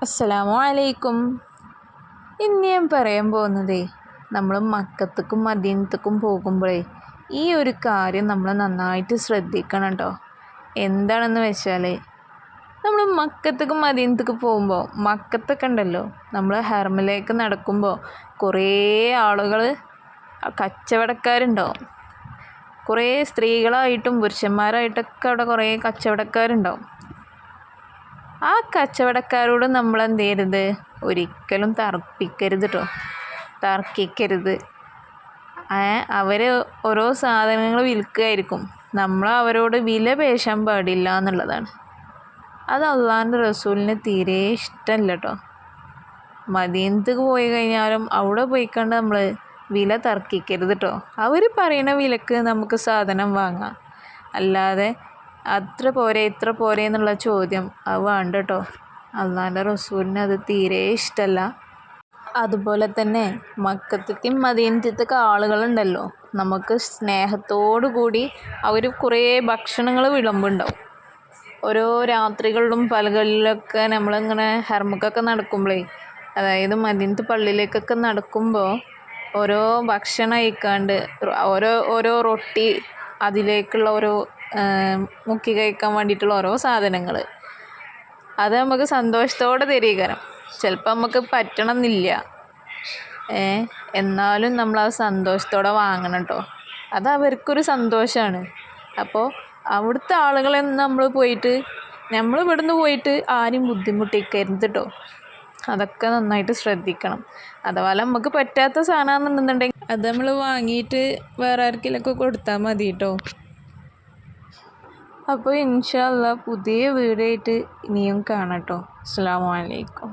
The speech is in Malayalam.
അസ്സലാമു അലൈക്കും. ഇന്ന് ഞാൻ പറയാൻ പോകുന്നതേ നമ്മൾ മക്കത്തേക്കും മദീനത്തേക്കും പോകുമ്പോഴേ ഈ ഒരു കാര്യം നമ്മൾ നന്നായിട്ട് ശ്രദ്ധിക്കണം കേട്ടോ. എന്താണെന്ന് വെച്ചാൽ നമ്മൾ മക്കത്തേക്കും മദീനത്തേക്കും പോകുമ്പോൾ മക്കത്തൊക്കെ ഉണ്ടല്ലോ, നമ്മൾ ഹറമിലേക്ക് നടക്കുമ്പോൾ കുറേ ആളുകൾ കച്ചവടക്കാരുണ്ടാവും. കുറേ സ്ത്രീകളായിട്ടും പുരുഷന്മാരായിട്ടൊക്കെ അവിടെ കുറേ കച്ചവടക്കാരുണ്ടാവും. ആ കച്ചവടക്കാരോട് നമ്മൾ എന്ത് ചെയ്യരുത്, ഒരിക്കലും തർക്കിക്കരുത് കേട്ടോ. തർക്കിക്കരുത്. അവർ ഓരോ സാധനങ്ങൾ വിൽക്കുകയായിരിക്കും, നമ്മൾ അവരോട് വില പേശാൻ പാടില്ല എന്നുള്ളതാണ്. അത് അള്ളാഹിൻ്റെ റസൂലിന് തീരെ ഇഷ്ടമല്ല കേട്ടോ. മദീനത്തേക്ക് പോയി കഴിഞ്ഞാലും അവിടെ പോയിക്കണ്ട് നമ്മൾ വില തർക്കിക്കരുത് കേട്ടോ. അവർ പറയുന്ന വിലക്ക് നമുക്ക് സാധനം വാങ്ങാം, അല്ലാതെ അത്ര പോരെ ഇത്ര പോരെ എന്നുള്ള ചോദ്യം അത് വേണ്ട കേട്ടോ. അള്ളാഹിൻ്റെ റസൂലിന് അത് തീരെ ഇഷ്ടമല്ല. അതുപോലെ തന്നെ മക്കത്തേക്കും മദീനത്തേക്കൊക്കെ ആളുകളുണ്ടല്ലോ, നമുക്ക് സ്നേഹത്തോടു കൂടി അവർ കുറേ ഭക്ഷണങ്ങൾ വിളമ്പുണ്ടാവും. ഓരോ രാത്രികളിലും പലകളിലൊക്കെ നമ്മളിങ്ങനെ ഹർമക്കൊക്കെ നടക്കുമ്പോഴേ, അതായത് മദീനത്തെ പള്ളിയിലേക്കൊക്കെ നടക്കുമ്പോൾ ഓരോ ഭക്ഷണം കഴിക്കാണ്ട് ഓരോ റൊട്ടി, അതിലേക്കുള്ള ഓരോ മുക്കി കഴിക്കാൻ വേണ്ടിയിട്ടുള്ള ഓരോ സാധനങ്ങൾ, അത് നമുക്ക് സന്തോഷത്തോടെ തരികയാണ്. ചിലപ്പോൾ നമുക്ക് പറ്റണമെന്നില്ല, എന്നാലും നമ്മളത് സന്തോഷത്തോടെ വാങ്ങണം കേട്ടോ. അത് അവർക്കൊരു സന്തോഷമാണ്. അപ്പോൾ അവിടുത്തെ ആളുകളെ നമ്മൾ ഇവിടുന്ന് പോയിട്ട് ആരും ബുദ്ധിമുട്ടിക്കരുത് കേട്ടോ. അതൊക്കെ നന്നായിട്ട് ശ്രദ്ധിക്കണം. അഥവാ നമുക്ക് പറ്റാത്ത സാധനമാണെന്നുണ്ടെങ്കിൽ അത് നമ്മൾ വാങ്ങിയിട്ട് വേറെ ആർക്കെങ്കിലുമൊക്കെ കൊടുത്താൽ മതി കേട്ടോ. അപ്പോൾ ഇൻഷാ അല്ലാഹ് പുതിയ വീഡിയോ ആയിട്ട് ഇനിയും കാണാം കേട്ടോ. അസ്സലാമു അലൈക്കും.